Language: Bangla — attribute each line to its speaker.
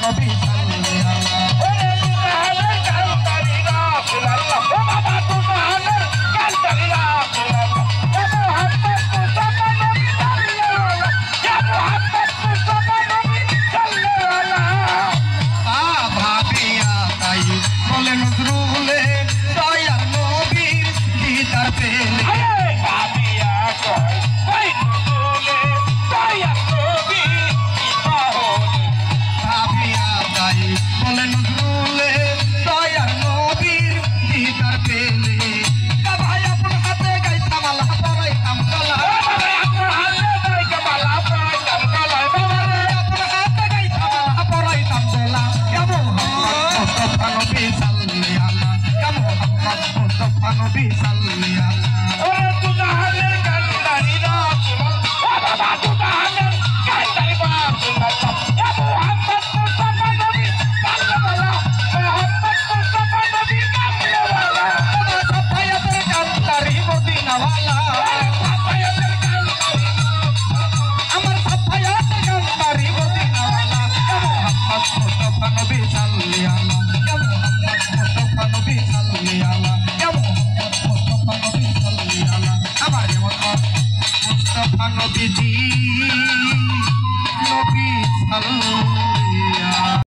Speaker 1: নবী সাল্লি আল্লাহ ওরে তুহানের কান্তারি রাসূলুল্লাহ ও বাবা তুহানের কান্তারি রাসূলুল্লাহ এ মুহাম্মদ মুস্তাফা নবী সাল্লি আল্লাহ ইয়া মুহাম্মদ মুস্তাফা নবী সাল্লি আল্লাহ ভাবিয়া তাই বলে নজরুলে দয়া নবীর দিদার পেলে ভাবিয়া কয় ওই নজরুলে দয়া নবীর দিদার ভাবিয়া তাই বলে নজরুলে দয়া নবীর দিদার পেলে ভাই আপনার হাতে গাইতা মালা পরাইতাম গলা আপনার হাতে গাইতা মালা পরাইতাম গলা আপনার হাতে গাইতা মালা পরাইতাম গলা কেমন মুস্তাফা নবী সাল্লি আল্লাহ কেমন মুস্তাফা নবী সাল্লি আল্লাহ ও তুহানের কান্তারি রাসূলুল্লাহ ও বাবা তুহানের কান্তারি রাসূলুল্লাহ এ মুহাম্মদ মুস্তাফা নবী সাল্লাল্লাহু মুহাম্মদ মুস্তাফা নবী সাল্লাল্লাহু সাফায়াতের কান্তারি মদিনাওয়ালা সাফায়াতের কান্তারি আমার সাফায়াতের কান্তারি মদিনাওয়ালা এ মুহাম্মদ মুস্তাফা নবী সাল্লি আল্লাহ এ মুহাম্মদ মুস্তাফা নবী সাল্লি আল্লাহ এ মুহাম্মদ মুস্তাফা নবী সাল্লি আল্লাহ আমার মুস্তাফা নবীজি